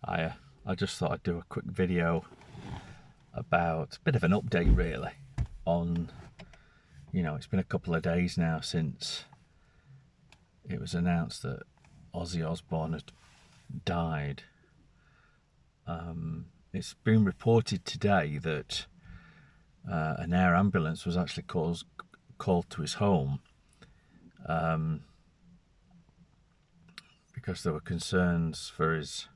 I just thought I'd do a quick video about a bit of an update really on, it's been a couple of days now since it was announced that Ozzy Osbourne had died. It's been reported today that an air ambulance was actually called to his home because there were concerns for his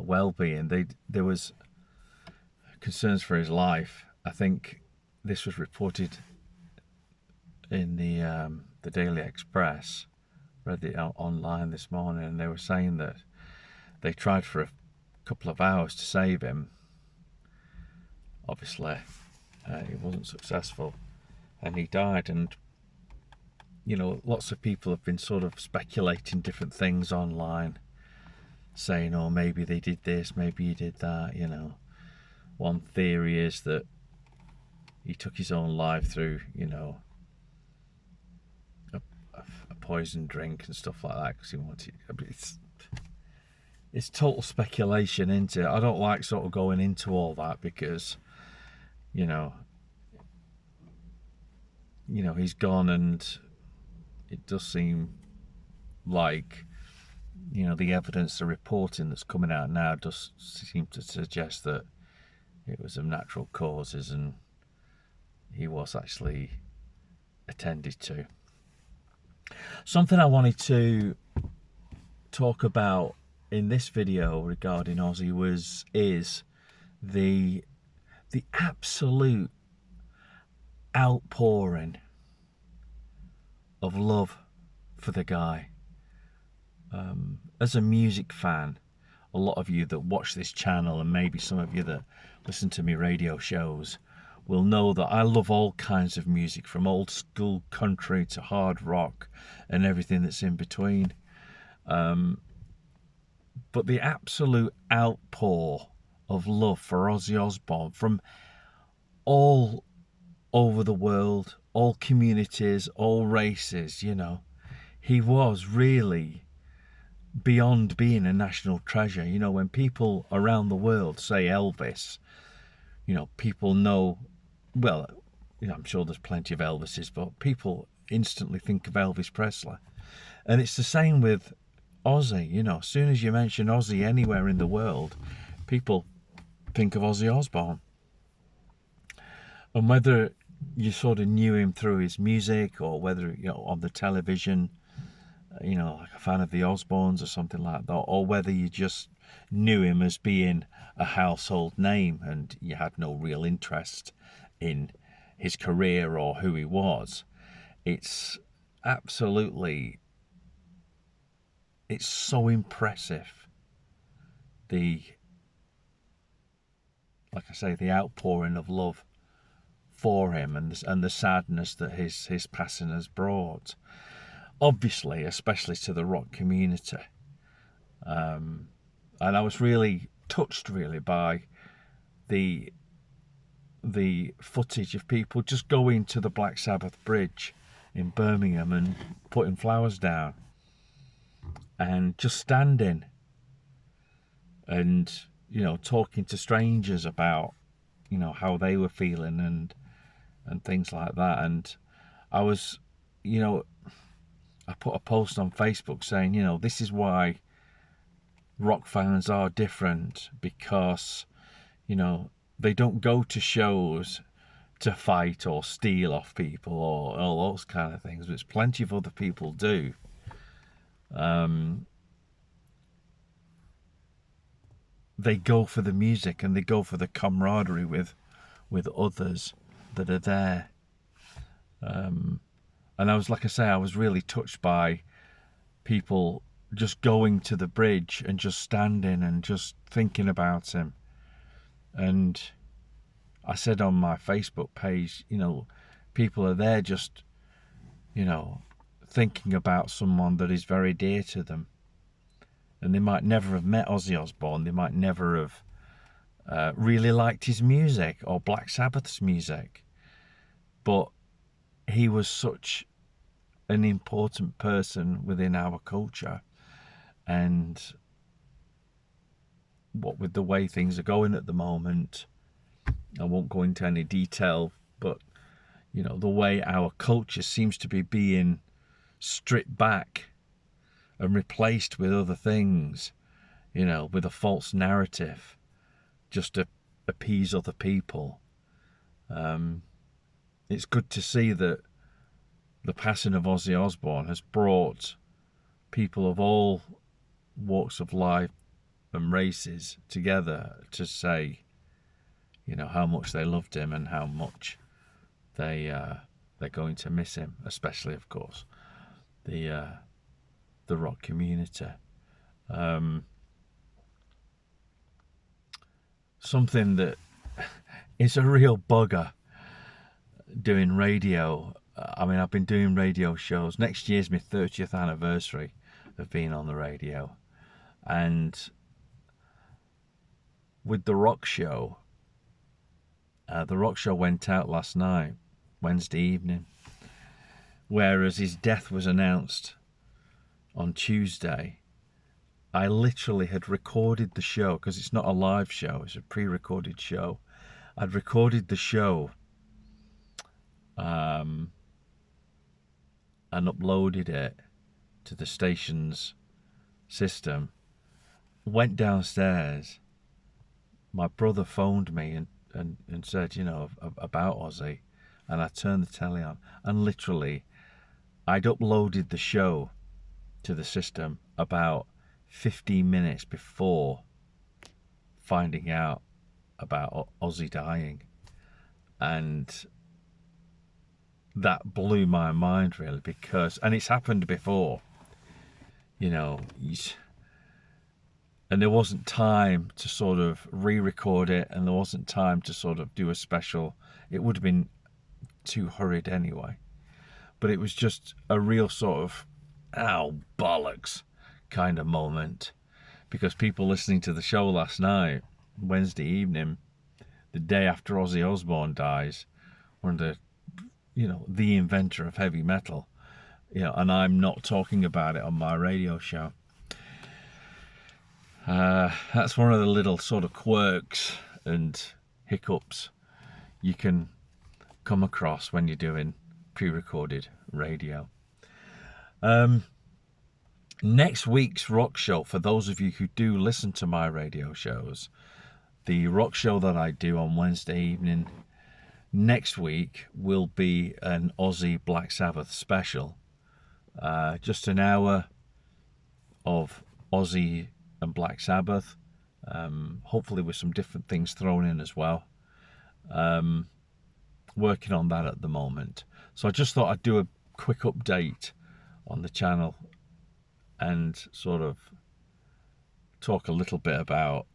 well-being. There was concerns for his life. I think this was reported in the Daily Express. Read it out online this morning, and they were saying that they tried for a couple of hours to save him. Obviously, it wasn't successful, and he died. And lots of people have been sort of speculating different things online, saying, "Oh, maybe they did this, maybe he did that." One theory is that he took his own life through, a poison drink and stuff like that because he wanted. It's total speculation, isn't it? I don't like sort of going into all that because, he's gone, and it does seem like, the evidence, the reporting that's coming out now does seem to suggest that it was of natural causes and he was actually attended to. Something I wanted to talk about in this video regarding Ozzy is the absolute outpouring of love for the guy. As a music fan, a lot of you that watch this channel, and maybe some of you that listen to me radio shows, will know that I love all kinds of music, from old school country to hard rock and everything that's in between. But the absolute outpour of love for Ozzy Osbourne from all over the world, all communities, all races, he was really beyond being a national treasure. When people around the world say Elvis, people know, well, I'm sure there's plenty of Elvises, but people instantly think of Elvis Presley. And it's the same with Ozzy. As soon as you mention Ozzy anywhere in the world, people think of Ozzy Osbourne. And whether you sort of knew him through his music, or whether, on the television, like a fan of the Osbournes or something like that, or whether you just knew him as being a household name and you had no real interest in his career or who he was, it's so impressive, like I say, the outpouring of love for him, and the sadness that his passing has brought, obviously, especially to the rock community. And I was really touched by the footage of people just going to the Black Sabbath bridge in Birmingham and putting flowers down and just standing and talking to strangers about how they were feeling and things like that. And I was, I put a post on Facebook saying, this is why rock fans are different, because they don't go to shows to fight or steal off people or all those kind of things, which plenty of other people do. They go for the music, and they go for the camaraderie with others that are there. And I was, like I say, I was really touched by people just going to the bridge and just standing and just thinking about him. And I said on my Facebook page, people are there just, thinking about someone that is very dear to them. And they might never have met Ozzy Osbourne. They might never have really liked his music or Black Sabbath's music. But he was such an important person within our culture. And what with the way things are going at the moment. I won't go into any detail, but you know, the way our culture seems to be being stripped back and replaced with other things, you know, with a false narrative just to appease other people. It's good to see that the passing of Ozzy Osbourne has brought people of all walks of life and races together to say, you know, how much they loved him and how much they're going to miss him, especially, of course, the rock community. Something that is a real bugger doing radio. I mean, I've been doing radio shows. Next year's my 30th anniversary of being on the radio. And with the rock show went out last night, Wednesday evening. Whereas his death was announced on Tuesday, I literally had recorded the show, because it's not a live show, it's a pre-recorded show. I'd recorded the show and uploaded it to the station's system. Went downstairs. My brother phoned me and said, you know, about Ozzy. And I turned the telly on. And literally, I'd uploaded the show to the system about 15 minutes before finding out about Ozzy dying. And that blew my mind, really, because, and it's happened before, you know, and there wasn't time to sort of re-record it, and there wasn't time to sort of do a special. It would have been too hurried anyway. But it was just a real sort of, ow, bollocks kind of moment, because people listening to the show last night, Wednesday evening, the day after Ozzy Osbourne dies, one of the, you know, the inventor of heavy metal, you know, and I'm not talking about it on my radio show. That's one of the little sort of quirks and hiccups you can come across when you're doing pre-recorded radio. Next week's rock show, for those of you who do listen to my radio shows, the rock show that I do on Wednesday evening next week will be an Ozzy Black Sabbath special. Just an hour of Ozzy and Black Sabbath, hopefully with some different things thrown in as well. Working on that at the moment. So I just thought I'd do a quick update on the channel and sort of talk a little bit about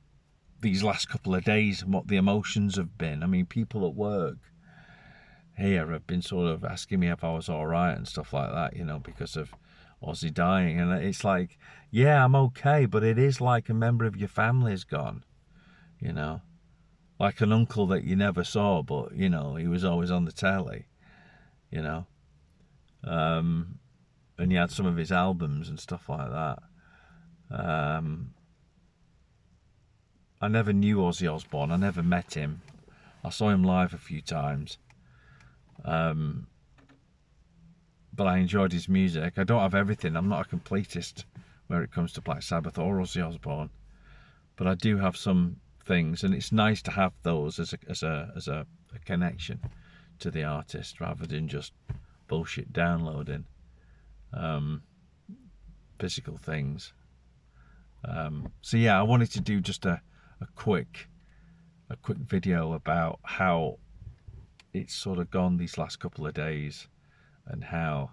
these last couple of days and what the emotions have been. I mean, people at work here have been sort of asking me if I was all right and stuff like that, you know, because of Ozzy dying. And it's like, yeah, I'm okay, but it is like a member of your family is gone, you know, like an uncle that you never saw, but, you know, he was always on the telly, you know, and he had some of his albums and stuff like that. I never knew Ozzy Osbourne. I never met him. I saw him live a few times. But I enjoyed his music. I don't have everything. I'm not a completist where it comes to Black Sabbath or Ozzy Osbourne. But I do have some things, and it's nice to have those as a connection to the artist, rather than just bullshit downloading physical things. So yeah, I wanted to do just a quick video about how it's sort of gone these last couple of days, and how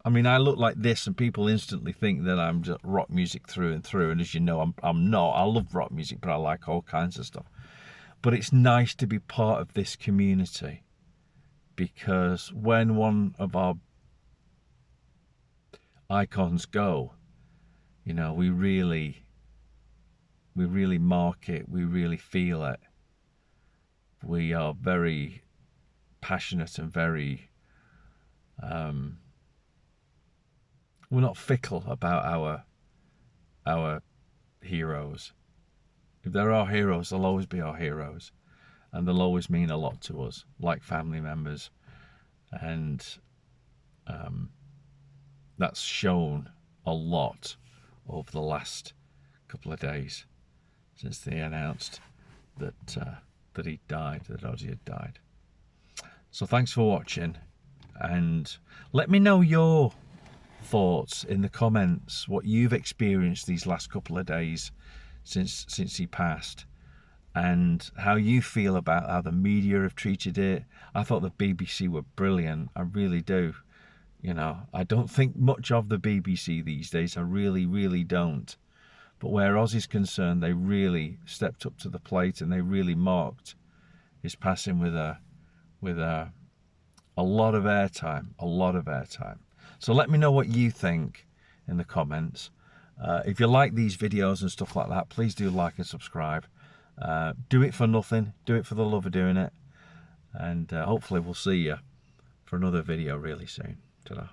I mean, I look like this and people instantly think that I'm just rock music through and through, and as you know, I'm not. I love rock music, but I like all kinds of stuff. But it's nice to be part of this community, because when one of our icons go, you know, we really mark it, we really feel it. We are very passionate and very We're not fickle about our heroes. If they're our heroes, they'll always be our heroes, and they'll always mean a lot to us, like family members. And that's shown a lot over the last couple of days since they announced that that he died, that Ozzy had died. So thanks for watching, and let me know your thoughts in the comments, what you've experienced these last couple of days since he passed, and how you feel about how the media have treated it. I thought the BBC were brilliant, I really do. You know, I don't think much of the BBC these days, I really don't. But where Ozzy's concerned, they really stepped up to the plate, and they really marked his passing with a lot of airtime, So let me know what you think in the comments. If you like these videos and stuff like that, please do like and subscribe. Do it for nothing, do it for the love of doing it, and hopefully we'll see you for another video really soon. Ta-da.